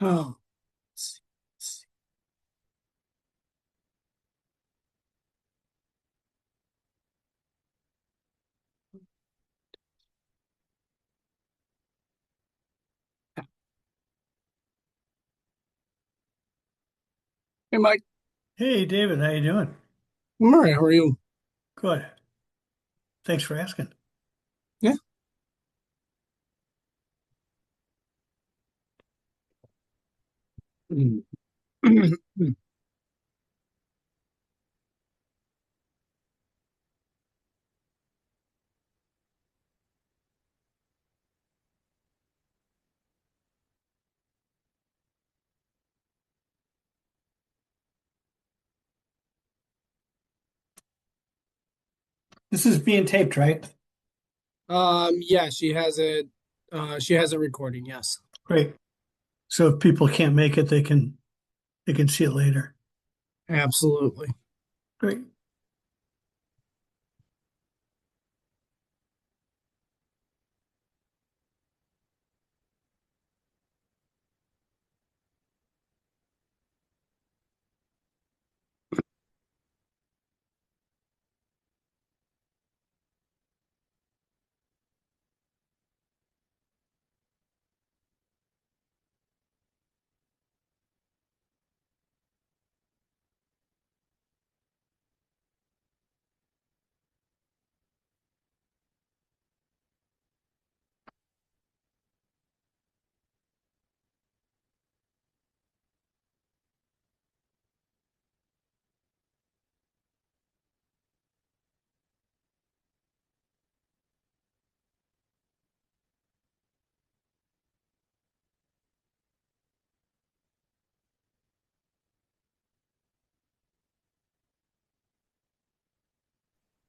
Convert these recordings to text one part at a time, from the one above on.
Oh, let's see. Hey, Mike. Hey, David, how you doing? I'm all right. How are you? Good. Thanks for asking. Yeah. This is being taped, right? Yeah, she has it. She has a recording. Yes, Great. So if people can't make it, they can see it later. absolutely. Great.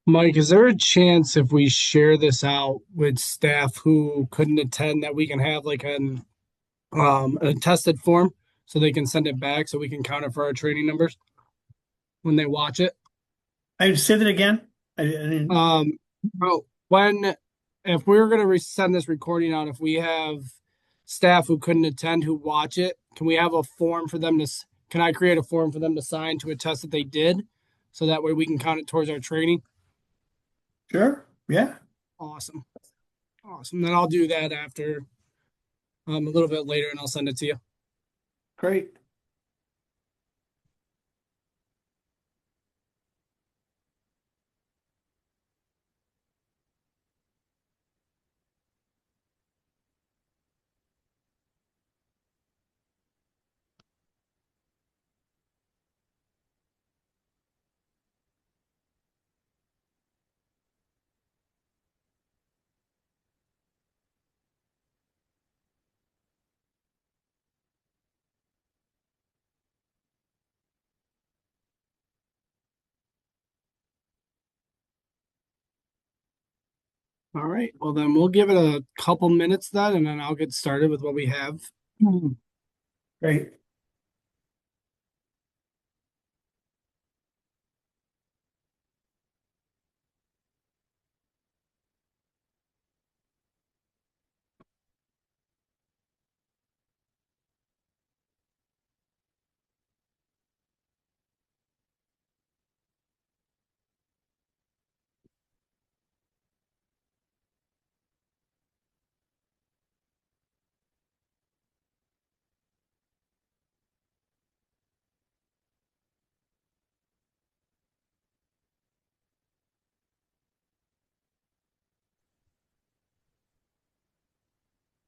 Mike, is there a chance if we share this out with staff who couldn't attend that we can have like a tested form so they can send it back so we can count it for our training numbers when they watch it? I say that again. I didn't. Bro, when if we were gonna send this recording out, if we have staff who couldn't attend who watch it, can we have a form for them to? Can I create a form for them to sign to attest that they did, so that way we can count it towards our training? Sure. Yeah. Awesome, awesome. Then I'll do that after a little bit later, and I'll send it to you. Great. All right. Well, then we'll give it a couple minutes then, and then I'll get started with what we have. Great.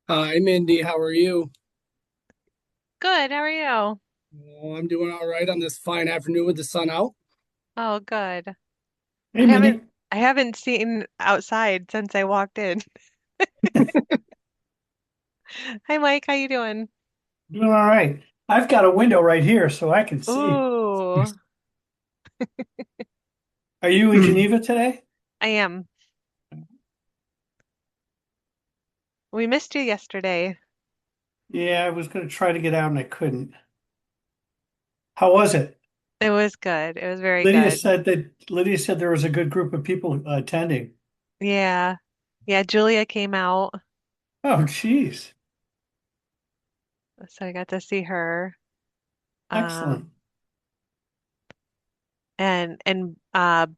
Hi, Mindy. How are you? Good. How are you? Oh, I'm doing all right on this fine afternoon with the sun out. Oh, good. I Hey, haven't Mindy. I haven't seen outside since I walked in. Hi, Mike. How you doing? Doing all right. I've got a window right here so I can see. Ooh, Are you in Geneva today? I am. We missed you yesterday. Yeah, I was going to try to get out and I couldn't. How was it? It was good. It was very Lydia good. said that Lydia said there was a good group of people attending. Yeah. Yeah, Julia came out. Oh, geez. So I got to see her. Excellent. Um, and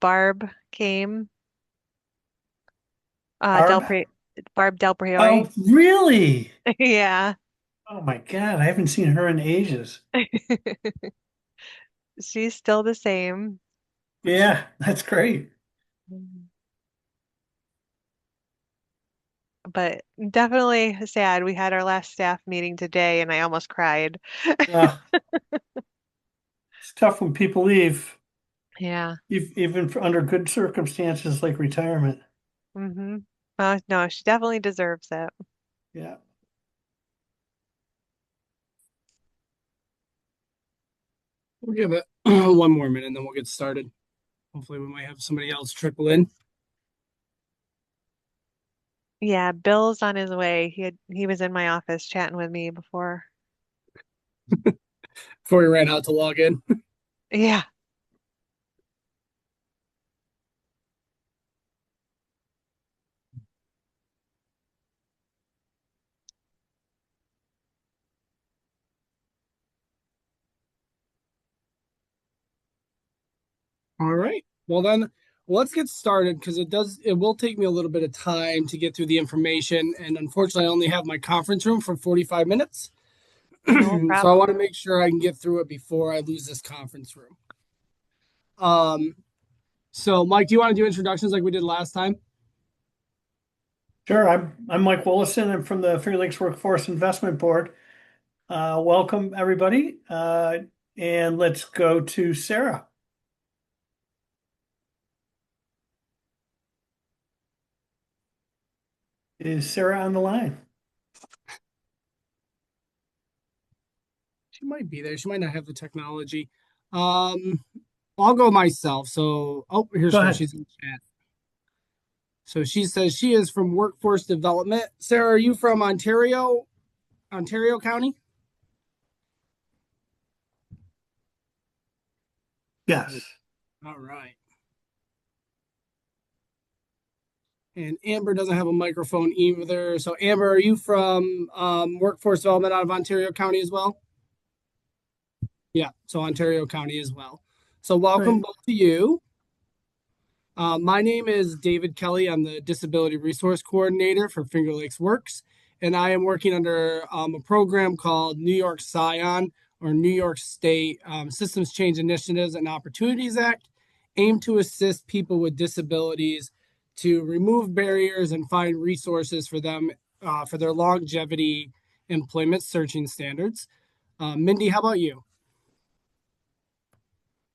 Barb came. Del Barb? Pre Barb Del Priore. Oh, really? Yeah. Oh my God, I haven't seen her in ages. She's still the same. Yeah, that's great. Mhm. But definitely sad. We had our last staff meeting today and I almost cried. Uh, it's tough when people leave, Yeah. even under good circumstances like retirement. Hmm. No, she definitely deserves it. Yeah. We'll give it one more minute and then we'll get started. Hopefully, we might have somebody else trickle in Yeah, Bill's on his way. He was in my office chatting with me before. before we ran out to log in. Yeah. All right. Well, then let's get started because it will take me a little bit of time to get through the information. And unfortunately, I only have my conference room for 45 minutes. No So I want to problem. make sure I can get through it before I lose this conference room. Um, so Mike, do you want to do introductions like we did last time? Sure. I'm Mike Willison. I'm from the Fair Lakes Workforce Investment Board. Welcome, everybody. And let's go to Sarah. Is Sarah on the line? She might be there. She might not have the technology. Um, I'll go myself. So, oh, here Go she goes. ahead. She's in chat. So she says she is from Workforce Development. Sarah, are you from Ontario County? Yes. All right. And Amber doesn't have a microphone either. So, Amber, are you from Workforce Development out of Ontario County as well? Yeah, so Ontario County as well. So, welcome Great. both to you. My name is David Kelly. I'm the Disability Resource Coordinator for Finger Lakes Works, and I am working under a program called New York Scion or New York State Systems Change Initiatives and Opportunities Act, aimed to assist people with disabilities to remove barriers and find resources for them for their longevity employment searching standards. Mindy, how about you?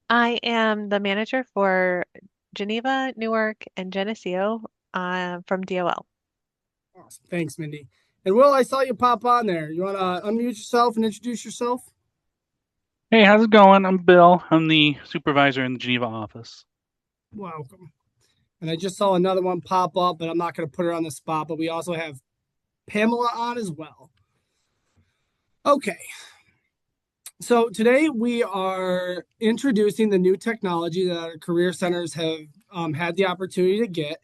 I am the manager for Geneva, Newark, and Geneseo from DOL. Awesome. Thanks, Mindy. And Will, I saw you pop on there. You want to unmute yourself and introduce yourself? Hey, how's it going? I'm Bill. I'm the supervisor in the Geneva office. Welcome. And I just saw another one pop up, but I'm not going to put her on the spot. But we also have Pamela on as well. Okay. So today we are introducing the new technology that our career centers have had the opportunity to get.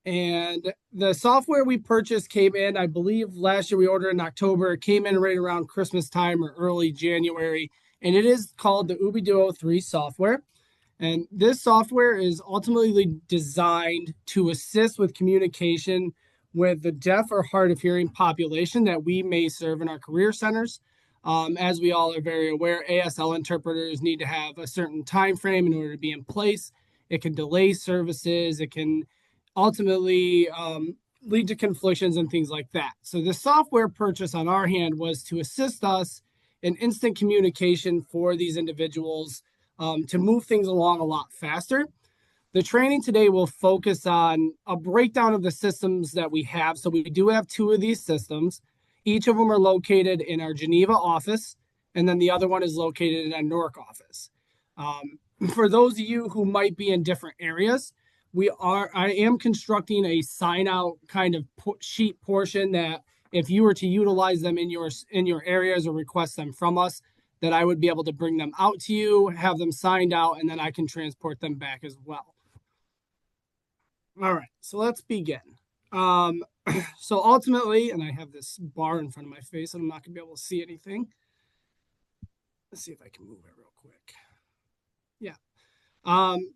And the software we purchased came in, I believe last year we ordered in October. It came in right around Christmas time or early January. And it is called the Ubi-Duo 3 software. And this software is ultimately designed to assist with communication with the deaf or hard of hearing population that we may serve in our career centers. As we all are very aware, ASL interpreters need to have a certain time frame in order to be in place. It can delay services. It can ultimately lead to conflictions and things like that. So the software purchase on our hand was to assist us in instant communication for these individuals to move things along a lot faster. The training today will focus on a breakdown of the systems that we have. So we do have two of these systems. Each of them are located in our Geneva office, and then the other one is located in our Newark office. For those of you who might be in different areas, I am constructing a sign out kind of sheet portion that if you were to utilize them in your areas or request them from us, that I would be able to bring them out to you, have them signed out, and then I can transport them back as well. All right, so let's begin. So ultimately, and I have this bar in front of my face, and I'm not going to be able to see anything. Let's see if I can move it real quick. Yeah.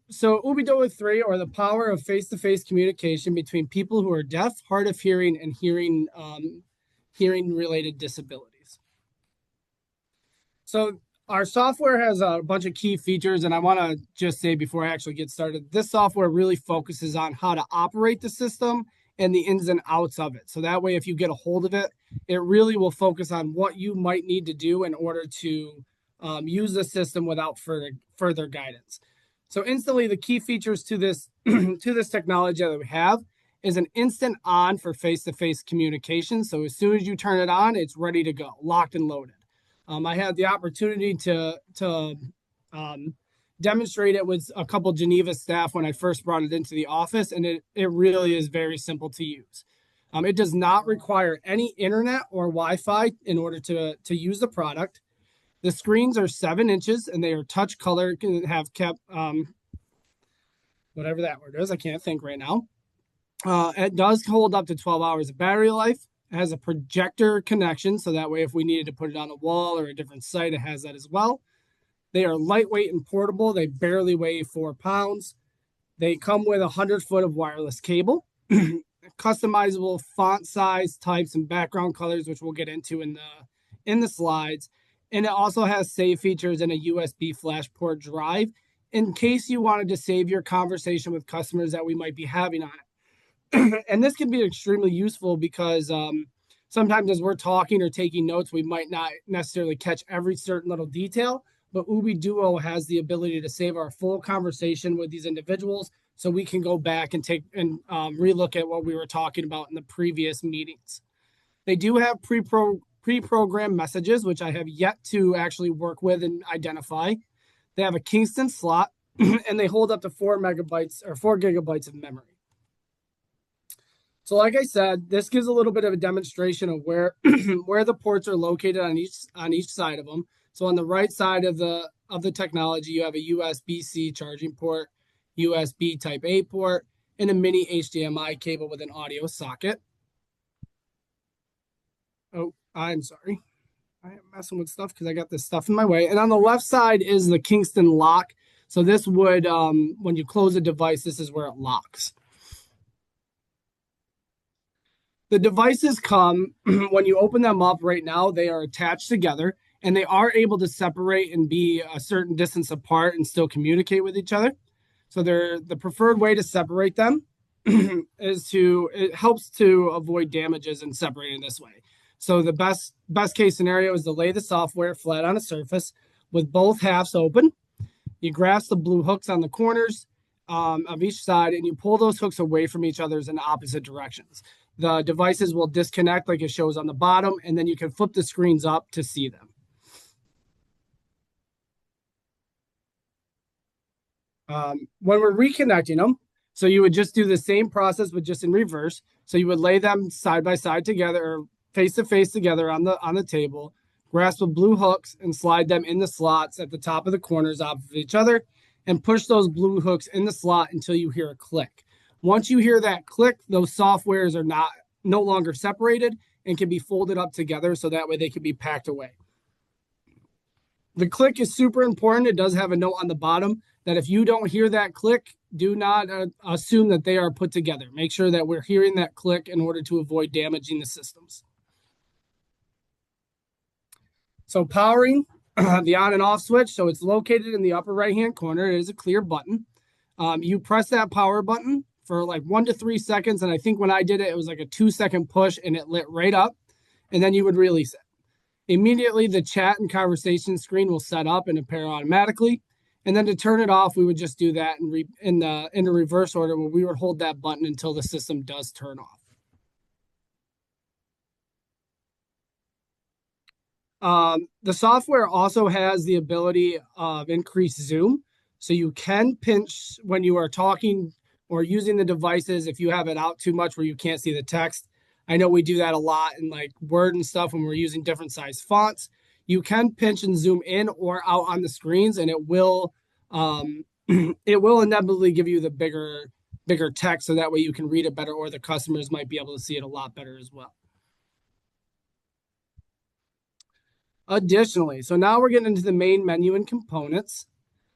So Ubi-Duo 3, or the power of face-to-face communication between people who are deaf, hard of hearing, and hearing-related disabilities. So our software has a bunch of key features, and I want to just say before I actually get started, this software really focuses on how to operate the system and the ins and outs of it. So that way, if you get a hold of it, it really will focus on what you might need to do in order to use the system without further guidance. So instantly, the key features to this to this technology that we have is an instant on for face-to-face communication. So as soon as you turn it on, it's ready to go, locked and loaded. I had the opportunity to demonstrate it with a couple Geneva staff when I first brought it into the office, and it really is very simple to use. It does not require any internet or Wi-Fi in order to use the product. The screens are 7 inches and they are touch color, can have kept whatever that word is. I can't think right now. It does hold up to 12 hours of battery life. It has a projector connection, so that way if we needed to put it on a wall or a different site, it has that as well. They are lightweight and portable. They barely weigh 4 pounds. They come with 100-foot of wireless cable, customizable font size, types, and background colors, which we'll get into in the slides. And it also has save features and a USB flash port drive in case you wanted to save your conversation with customers that we might be having on it. And this can be extremely useful because sometimes as we're talking or taking notes, we might not necessarily catch every certain little detail, but Ubi-Duo has the ability to save our full conversation with these individuals so we can go back and take and relook at what we were talking about in the previous meetings. They do have pre-programmed messages, which I have yet to actually work with and identify. They have a Kingston slot, and they hold up to 4 megabytes or 4 gigabytes of memory. So like I said, this gives a little bit of a demonstration of where where the ports are located on each side of them. So on the right side of the technology, you have a USB-C charging port, USB Type A port, and a mini HDMI cable with an audio socket. Oh, I'm sorry. I am messing with stuff because I got this stuff in my way. And on the left side is the Kingston lock. So this would, when you close a device, this is where it locks. The devices come, when you open them up right now, they are attached together and they are able to separate and be a certain distance apart and still communicate with each other. So the preferred way to separate them it helps to avoid damages in separating this way. So the best case scenario is to lay the software flat on a surface with both halves open. You grasp the blue hooks on the corners of each side and you pull those hooks away from each other in opposite directions. The devices will disconnect like it shows on the bottom, and then you can flip the screens up to see them. When we're reconnecting them, so you would just do the same process, but just in reverse. So you would lay them side by side together or face to face together on the table, grasp the blue hooks and slide them in the slots at the top of the corners off of each other, and push those blue hooks in the slot until you hear a click. Once you hear that click, those softwares are no longer separated and can be folded up together so that way they can be packed away. The click is super important. It does have a note on the bottom that if you don't hear that click, do not assume that they are put together. Make sure that we're hearing that click in order to avoid damaging the systems. So powering the on and off switch. So it's located in the upper right-hand corner. It is a clear button. You press that power button for like 1 to 3 seconds. And I think when I did it, it was like a 2-second push and it lit right up. And then you would release it. Immediately, the chat and conversation screen will set up and appear automatically. And then to turn it off, we would just do that in the reverse order where we would hold that button until the system does turn off. The software also has the ability of increased zoom. So you can pinch when you are talking or using the devices if you have it out too much where you can't see the text. I know we do that a lot in like Word and stuff when we're using different size fonts. You can pinch and zoom in or out on the screens, and it will it will inevitably give you the bigger text so that way you can read it better, or the customers might be able to see it a lot better as well. Additionally, so now we're getting into the main menu and components.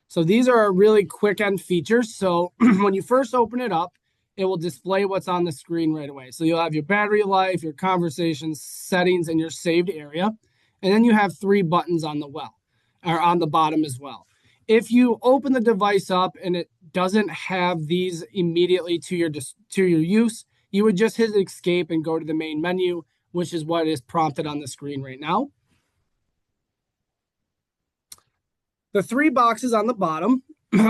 So these are really quick end features. So when you first open it up, it will display what's on the screen right away. So you'll have your battery life, your conversations, settings, and your saved area. And then you have 3 buttons on the on the bottom as well. If you open the device up and it doesn't have these immediately to your use, you would just hit escape and go to the main menu, which is what is prompted on the screen right now. The 3 boxes on the bottom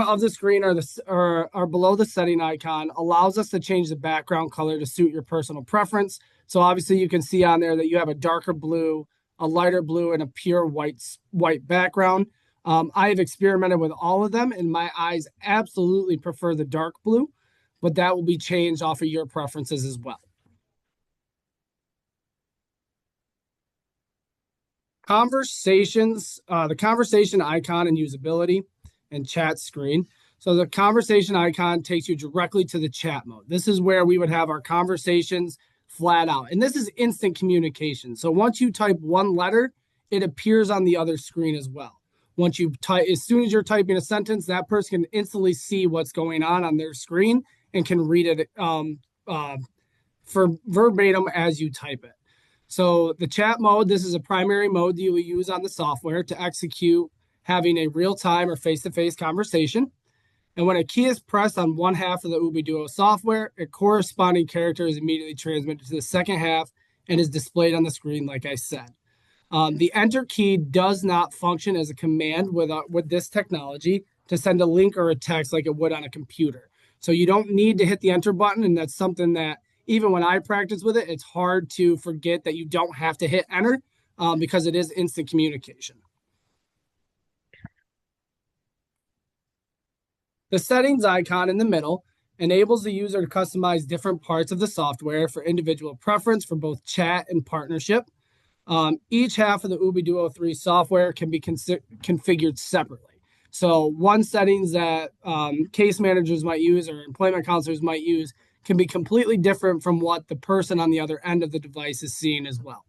of the screen are below the setting icon, allows us to change the background color to suit your personal preference. So obviously you can see on there that you have a darker blue, a lighter blue, and a pure white background. I have experimented with all of them, and my eyes absolutely prefer the dark blue, but that will be changed off of your preferences as well. Conversations, the conversation icon and usability and chat screen. So the conversation icon takes you directly to the chat mode. This is where we would have our conversations flat out. And this is instant communication. So once you type one letter, it appears on the other screen as well. Once you type, as soon as you're typing a sentence, that person can instantly see what's going on their screen and can read it for verbatim as you type it. So the chat mode, this is a primary mode that you will use on the software to execute having a real-time or face-to-face conversation. And when a key is pressed on one half of the Ubi-Duo software, a corresponding character is immediately transmitted to the second half and is displayed on the screen, like I said. The enter key does not function as a command with this technology to send a link or a text like it would on a computer. So you don't need to hit the enter button, and that's something that even when I practice with it, it's hard to forget that you don't have to hit enter because it is instant communication. The settings icon in the middle enables the user to customize different parts of the software for individual preference for both chat and partnership. Each half of the Ubi-Duo 3 software can be configured separately. So one settings that case managers might use or employment counselors might use can be completely different from what the person on the other end of the device is seeing as well.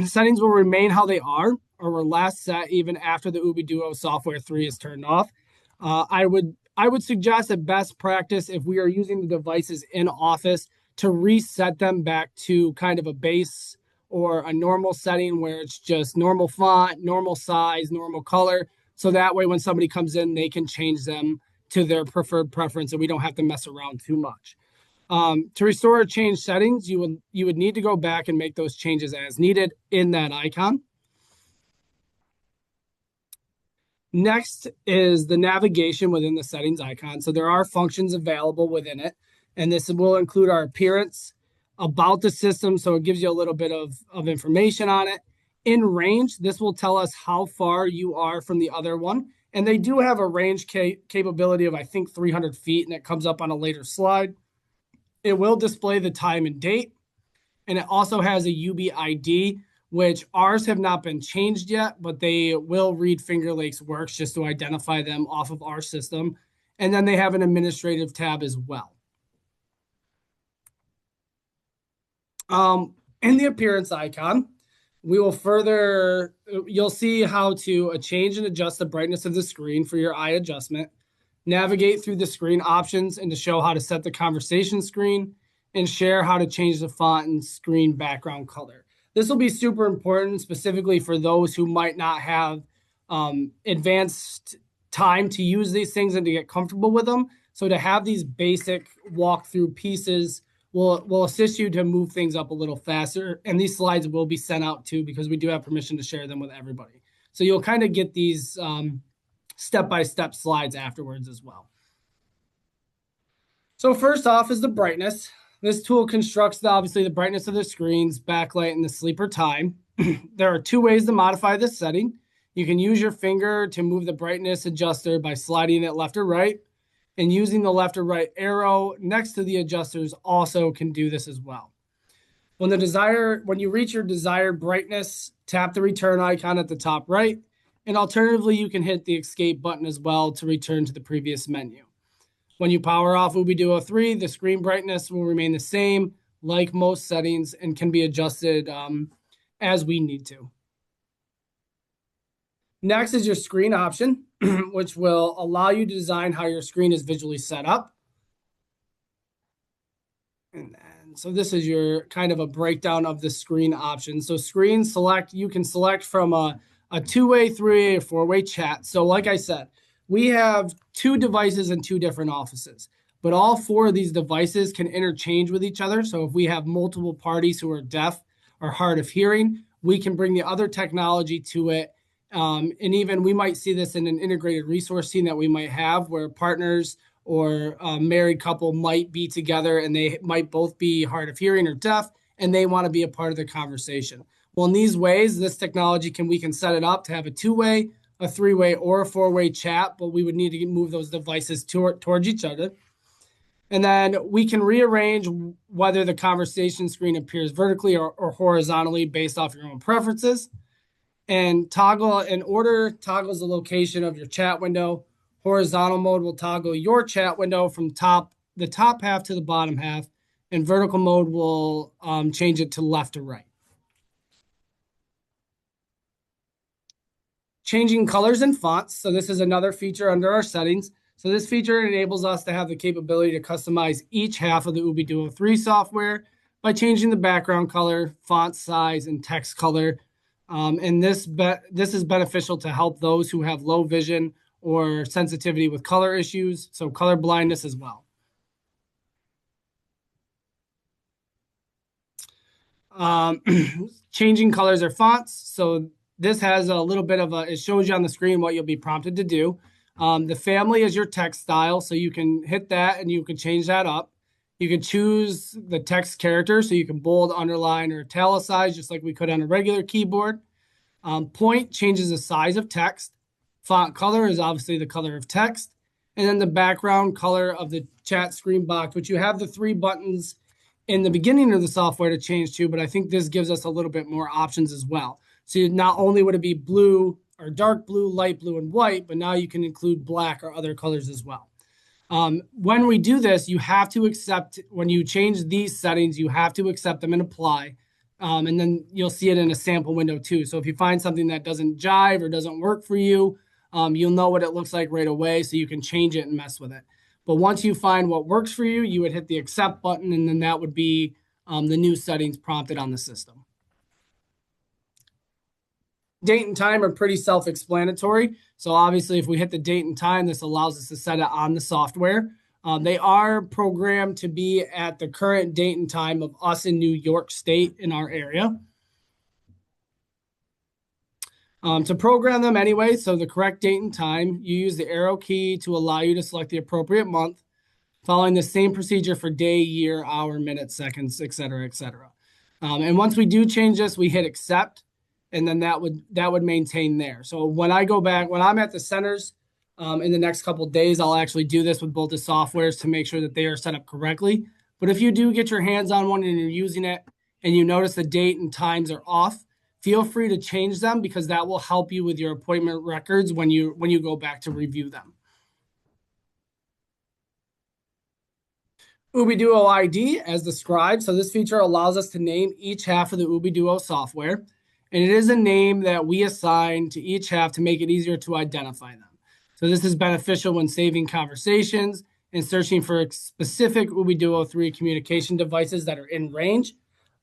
Settings will remain how they are or were last set even after the Ubi-Duo software 3 is turned off. I would suggest that best practice, if we are using the devices in office, to reset them back to kind of a base or a normal setting where it's just normal font, normal size, normal color. So that way when somebody comes in, they can change them to their preferred preference and we don't have to mess around too much. To restore or change settings, you would need to go back and make those changes as needed in that icon. Next is the navigation within the settings icon. So there are functions available within it, and this will include our appearance, about the system, so it gives you a little bit of information on it. In range, this will tell us how far you are from the other one. And they do have a range capability of, I think, 300 feet, and it comes up on a later slide. It will display the time and date, and it also has a Ubi-ID, which ours have not been changed yet, but they will read Finger Lakes works just to identify them off of our system. And then they have an administrative tab as well. In the appearance icon, you'll see how to change and adjust the brightness of the screen for your eye adjustment, navigate through the screen options and to show how to set the conversation screen, and share how to change the font and screen background color. This will be super important specifically for those who might not have advanced time to use these things and to get comfortable with them. So to have these basic walkthrough pieces will assist you to move things up a little faster. And these slides will be sent out too, because we do have permission to share them with everybody. So you'll kind of get these step-by-step slides afterwards as well. So first off is the brightness. This tool constructs obviously the brightness of the screens, backlight, and the sleeper time. There are 2 ways to modify this setting. You can use your finger to move the brightness adjuster by sliding it left or right, and using the left or right arrow next to the adjusters also can do this as well. When you reach your desired brightness, tap the return icon at the top right, and alternatively, you can hit the escape button as well to return to the previous menu. When you power off Ubi-Duo 3, the screen brightness will remain the same, like most settings, and can be adjusted as we need to. Next is your screen option, which will allow you to design how your screen is visually set up. And so this is your kind of a breakdown of the screen options. So screen select, you can select from a two-way, three-way, or four-way chat. So like I said, we have 2 devices in 2 different offices, but all 4 of these devices can interchange with each other. So if we have multiple parties who are deaf or hard of hearing, we can bring the other technology to it. And even we might see this in an integrated resource team that we might have where partners or a married couple might be together and they might both be hard of hearing or deaf, and they want to be a part of the conversation. Well, in these ways, this technology we can set it up to have a 2-way, a 3-way, or a 4-way chat, but we would need to move those devices towards each other. And then we can rearrange whether the conversation screen appears vertically or horizontally based off your own preferences. And order toggles the location of your chat window. Horizontal mode will toggle your chat window from the top half to the bottom half, and vertical mode will change it to left to right. Changing colors and fonts. So this is another feature under our settings. So this feature enables us to have the capability to customize each half of the Ubi-Duo 3 software by changing the background color, font size, and text color. And this is beneficial to help those who have low vision or sensitivity with color issues, so color blindness as well. Changing colors or fonts. So this has a little bit of it shows you on the screen what you'll be prompted to do. The family is your text style, so you can hit that and you can change that up. You can choose the text character, so you can bold, underline, or italicize, just like we could on a regular keyboard. Point changes the size of text. Font color is obviously the color of text. And then the background color of the chat screen box, which you have the 3 buttons in the beginning of the software to change to, but I think this gives us a little bit more options as well. So not only would it be blue or dark blue, light blue, and white, but now you can include black or other colors as well. When we do this, you have to accept, when you change these settings, you have to accept them and apply. And then you'll see it in a sample window too. So if you find something that doesn't jive or doesn't work for you, you'll know what it looks like right away, so you can change it and mess with it. But once you find what works for you, you would hit the accept button, and then that would be the new settings prompted on the system. Date and time are pretty self-explanatory. So obviously, if we hit the date and time, this allows us to set it on the software. They are programmed to be at the current date and time of us in New York State in our area. To program them anyway, so the correct date and time, you use the arrow key to allow you to select the appropriate month, following the same procedure for day, year, hour, minute, seconds, et cetera, et cetera. And once we do change this, we hit accept, and then that would maintain there. So when I go back, when I'm at the centers in the next couple of days, I'll actually do this with both the softwares to make sure that they are set up correctly. But if you do get your hands on one and you're using it and you notice the date and times are off, feel free to change them, because that will help you with your appointment records when you go back to review them. Ubi-Duo ID as described. So this feature allows us to name each half of the Ubi-Duo software, and it is a name that we assign to each half to make it easier to identify them. So this is beneficial when saving conversations and searching for specific Ubi-Duo 3 communication devices that are in range.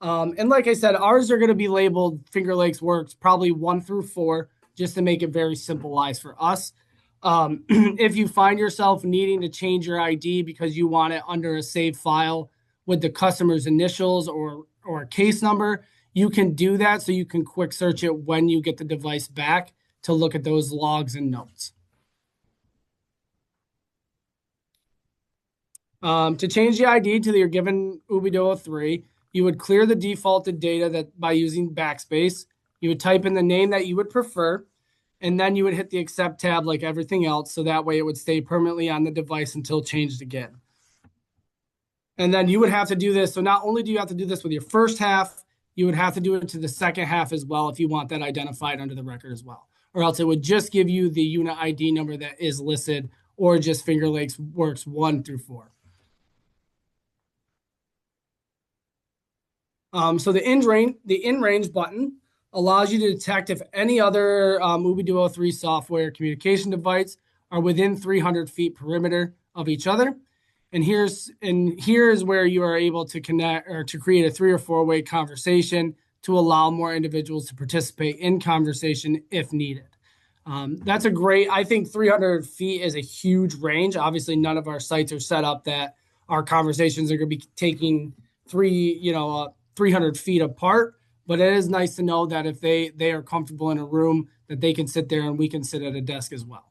And like I said, ours are going to be labeled Finger Lakes Works probably 1 through 4, just to make it very simplified for us. If you find yourself needing to change your ID because you want it under a saved file with the customer's initials or a case number, you can do that, so you can quick search it when you get the device back to look at those logs and notes. To change the ID to your given Ubi-Duo 3, you would clear the defaulted data by using backspace. You would type in the name that you would prefer, and then you would hit the accept tab like everything else, so that way it would stay permanently on the device until changed again. And then you would have to do this. So not only do you have to do this with your first half, you would have to do it to the second half as well if you want that identified under the record as well. Or else it would just give you the unit ID number that is listed, or just Finger Lakes Works 1 through 4. So the in-range button allows you to detect if any other Ubi-Duo 3 software communication device are within 300 feet perimeter of each other. And here is where you are able to connect or to create a 3 or 4-way conversation to allow more individuals to participate in conversation if needed. That's a great, I think 300 feet is a huge range. Obviously, none of our sites are set up that our conversations are going to be taking 300 feet apart. But it is nice to know that if they are comfortable in a room, that they can sit there and we can sit at a desk as well.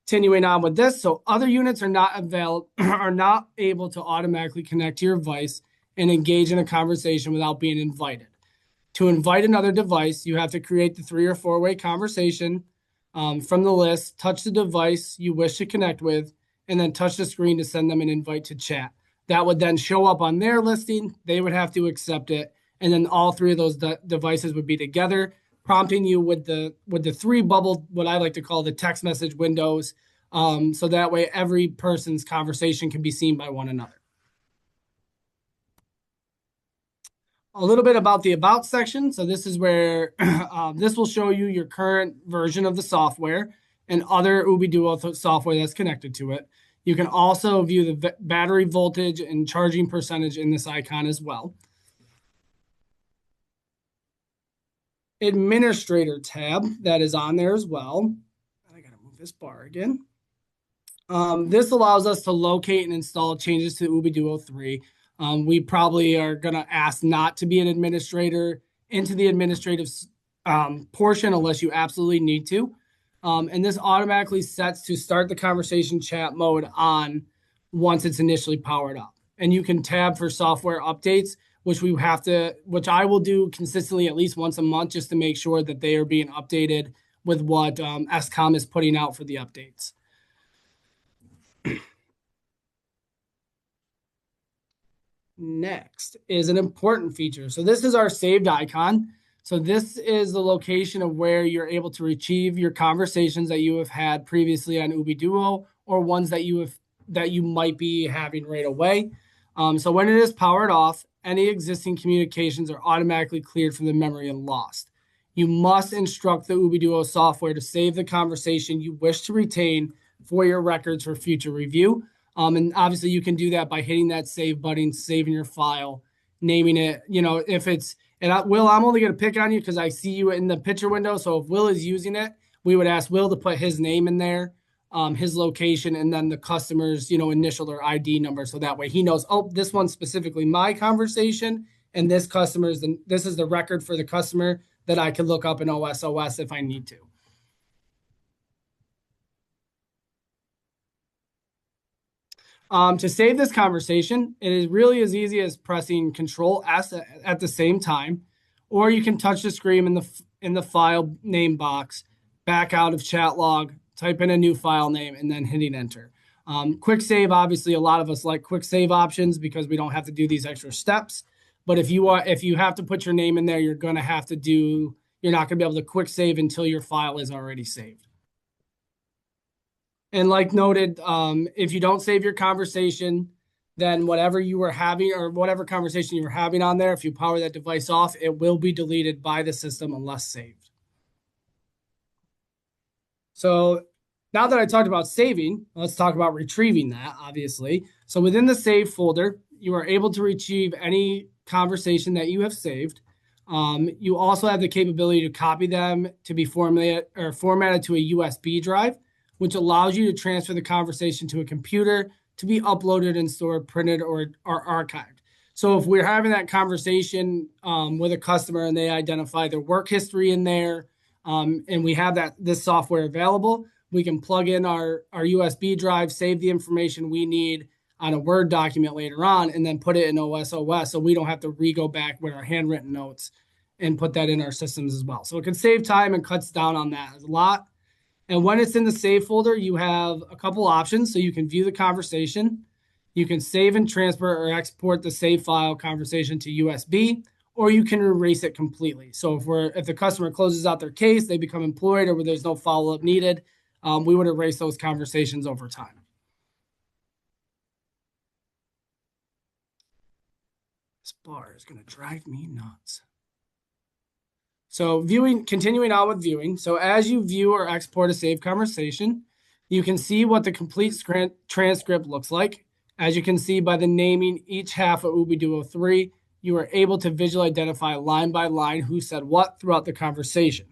Continuing on with this, so other units are not able to automatically connect to your device and engage in a conversation without being invited. To invite another device, you have to create the 3 or 4-way conversation from the list, touch the device you wish to connect with, and then touch the screen to send them an invite to chat. That would then show up on their listing. They would have to accept it, and then all 3 of those devices would be together, prompting you with the 3 bubble, what I like to call the text message windows, so that way every person's conversation can be seen by one another. A little bit about the About section. So this is where this will show you your current version of the software and other Ubi-Duo software that's connected to it. You can also view the battery voltage and charging percentage in this icon as well. Administrator tab that is on there as well. I gotta move this bar again. This allows us to locate and install changes to Ubi-Duo 3. We probably are going to ask not to be an administrator into the administrative portion unless you absolutely need to. And this automatically sets to start the conversation chat mode on once it's initially powered up. And you can tab for software updates, which I will do consistently at least once a month just to make sure that they are being updated with what SCOM is putting out for the updates. Next is an important feature. So this is our saved icon. So this is the location of where you're able to retrieve your conversations that you have had previously on Ubi-Duo or ones that you might be having right away. So when it is powered off, any existing communications are automatically cleared from the memory and lost. You must instruct the Ubi-Duo software to save the conversation you wish to retain for your records for future review. And obviously you can do that by hitting that save button, saving your file, naming it, if it's, Will, I'm only going to pick on you because I see you in the picture window. So if Will is using it, we would ask Will to put his name in there, his location, and then the customer's, initial or ID number. So that way he knows, oh, this one's specifically my conversation. And this this is the record for the customer that I can look up in OSOS if I need to. To save this conversation, it is really as easy as pressing Control S at the same time, or you can touch the screen in the file name box, back out of chat log, type in a new file name, and then hitting enter. Quick save, obviously, a lot of us like quick save options because we don't have to do these extra steps. But if you have to put your name in there, you're not going to be able to quick save until your file is already saved. And like noted, if you don't save your conversation, then whatever you were having or whatever conversation you were having on there, if you power that device off, it will be deleted by the system unless saved. So now that I talked about saving, let's talk about retrieving that, obviously. So within the save folder, you are able to retrieve any conversation that you have saved. You also have the capability to copy them to be formatted to a USB drive, which allows you to transfer the conversation to a computer to be uploaded and stored, printed, or archived. So if we're having that conversation with a customer and they identify their work history in there, and we have this software available, we can plug in our USB drive, save the information we need on a Word document later on, and then put it in OSOS so we don't have to go back with our handwritten notes and put that in our systems as well. So it can save time and cuts down on that a lot. And when it's in the save folder, you have a couple options. So you can view the conversation, you can save and transfer or export the save file conversation to USB, or you can erase it completely. So if the customer closes out their case, they become employed, or where there's no follow-up needed, we would erase those conversations over time. This bar is going to drive me nuts. So continuing on with viewing. So as you view or export a saved conversation, you can see what the complete transcript looks like. As you can see by the naming each half of Ubi-Duo 3, you are able to visually identify line by line who said what throughout the conversation.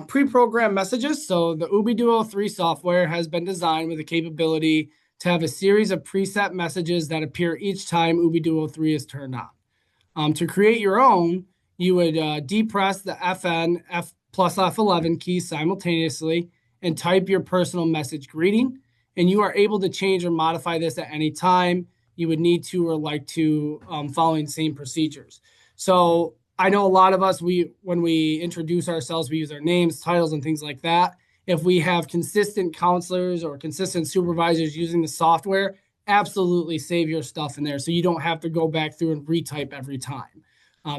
Pre-programmed messages. So the Ubi-Duo 3 software has been designed with the capability to have a series of preset messages that appear each time Ubi-Duo 3 is turned on. To create your own, you would depress the FN F plus F11 keys simultaneously and type your personal message greeting. And you are able to change or modify this at any time you would need to or like to, following the same procedures. So I know a lot of us, when we introduce ourselves, we use our names, titles, and things like that. If we have consistent counselors or consistent supervisors using the software, absolutely save your stuff in there so you don't have to go back through and retype every time.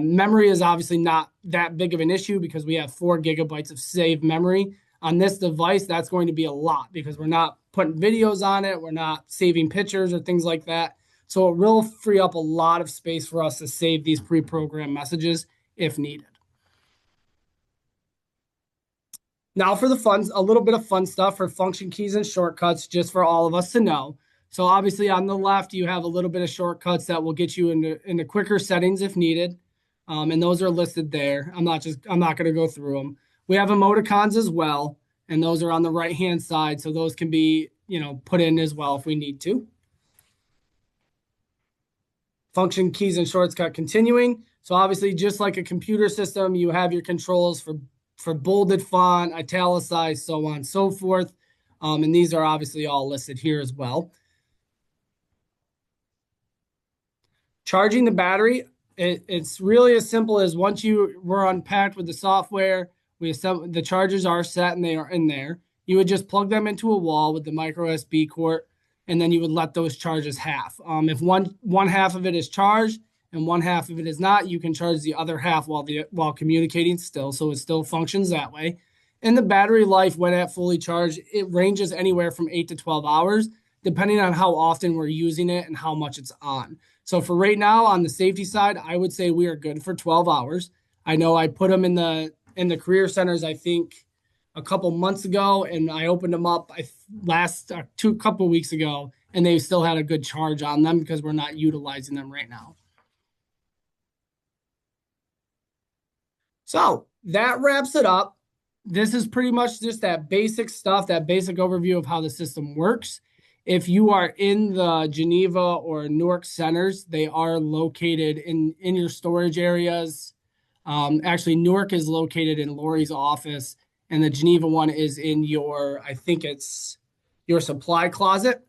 Memory is obviously not that big of an issue because we have 4 gigabytes of saved memory. On this device, that's going to be a lot because we're not putting videos on it. We're not saving pictures or things like that. So it will free up a lot of space for us to save these pre-programmed messages if needed. Now for the fun, a little bit of fun stuff for function keys and shortcuts just for all of us to know. So obviously on the left, you have a little bit of shortcuts that will get you into quicker settings if needed. And those are listed there. I'm not going to go through them. We have emoticons as well, and those are on the right-hand side. So those can be, put in as well if we need to. Function keys and shortcut continuing. So obviously, just like a computer system, you have your controls for bolded font, italicized, so on and so forth. And these are obviously all listed here as well. Charging the battery, it's really as simple as once we're unpacked with the software, the chargers are set and they are in there. You would just plug them into a wall with the micro SD port, and then you would let those charges half. If one half of it is charged and one half of it is not, you can charge the other half while communicating still, so it still functions that way. And the battery life when at fully charged, it ranges anywhere from 8 to 12 hours, depending on how often we're using it and how much it's on. So for right now, on the safety side, I would say we are good for 12 hours. I know I put them in the career centers, I think, a couple months ago, and I opened them up couple weeks ago, and they still had a good charge on them because we're not utilizing them right now. So that wraps it up. This is pretty much just that basic stuff, that basic overview of how the system works. If you are in the Geneva or Newark centers, they are located in your storage areas. Actually, Newark is located in Lori's office, and the Geneva one is in I think it's your supply closet.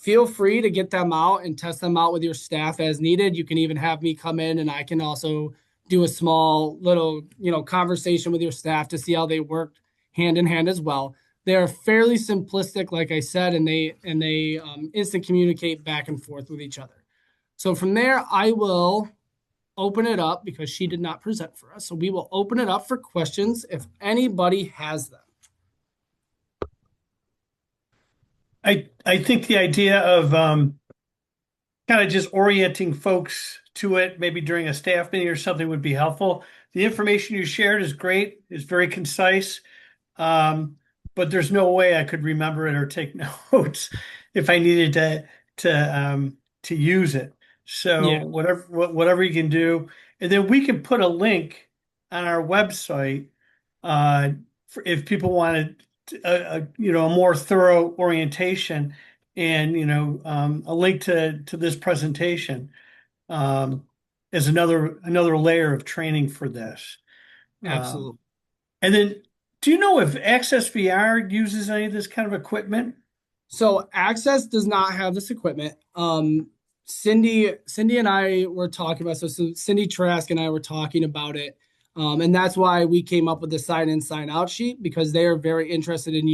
Feel free to get them out and test them out with your staff as needed. You can even have me come in, and I can also do a small little, conversation with your staff to see how they work hand in hand as well. They are fairly simplistic, like I said, and they instant communicate back and forth with each other. So from there, I will open it up because she did not present for us. So we will open it up for questions if anybody has them. I think the idea of kind of just orienting folks to it, maybe during a staff meeting or something, would be helpful. The information you shared is great. It's very concise. But there's no way I could remember it or take notes if I needed to use it. So Yeah. whatever you can do, and then we can put a link on our website if people wanted a more thorough orientation and a link to this presentation as another layer of training for this. Absolutely. And then, do you know if Access VR uses any of this kind of equipment? So Access does not have this equipment. Cindy and I were talking about, so Cindy Trask and I were talking about it. And that's why we came up with the sign in, sign out sheet, because they are very interested in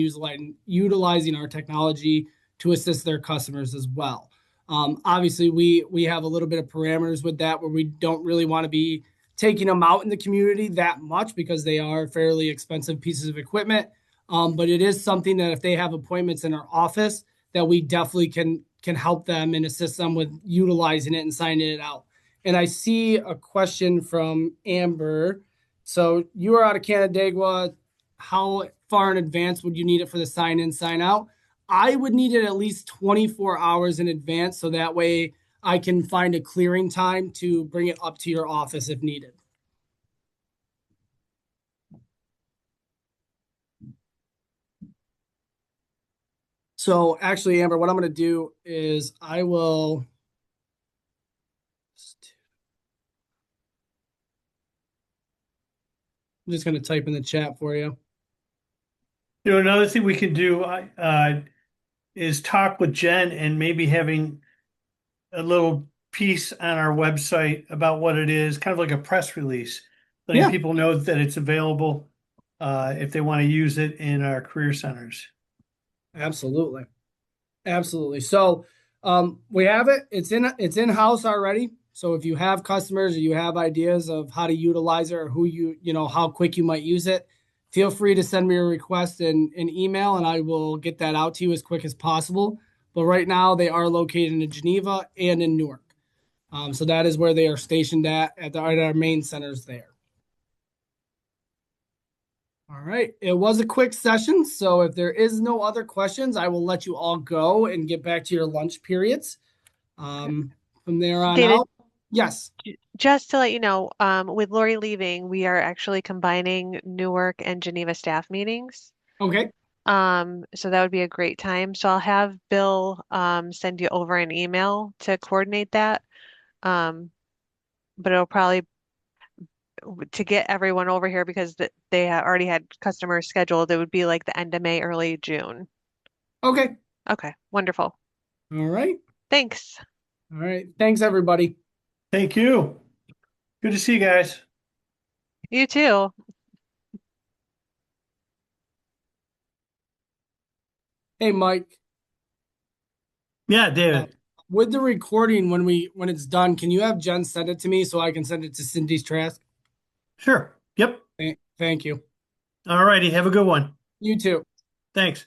utilizing our technology to assist their customers as well. Obviously, we have a little bit of parameters with that where we don't really want to be taking them out in the community that much because they are fairly expensive pieces of equipment. But it is something that if they have appointments in our office, that we definitely can help them and assist them with utilizing it and signing it out. And I see a question from Amber. So you are out of Canandaigua. How far in advance would you need it for the sign in, sign out? I would need it at least 24 hours in advance so that way I can find a clearing time to bring it up to your office if needed. So actually, Amber, what I'm going to do is I will. I'm just going to type in the chat for you. You know, another thing we can do is talk with Jen and maybe having a little piece on our website about what it is, kind of like a press release, letting Yeah. people know that it's available if they want to use it in our career centers. Absolutely. Absolutely. So we have it. It's in house already. So if you have customers or you have ideas of how to utilize it or how quick you might use it, feel free to send me a request in an email and I will get that out to you as quick as possible. But right now they are located in Geneva and in Newark. So that is where they are stationed at our main centers there. All right. It was a quick session. So if there is no other questions, I will let you all go and get back to your lunch periods. From there on David, out. Yes. just to let you know, with Lori leaving, we are actually combining Newark and Geneva staff meetings. Okay. So that would be a great time. So I'll have Bill send you over an email to coordinate that. But it'll probably to get everyone over here because they already had customers scheduled. It would be like the end of May, early June. Okay. Okay, wonderful. All right. Thanks. All right. Thanks, everybody. Thank you. Good to see you guys. You too. Hey, Mike. Yeah, David. With the recording, when it's done, can you have Jen send it to me so I can send it to Cindy's Trask? Sure. Yep. Thank you. All righty. Have a good one. You too. Thanks.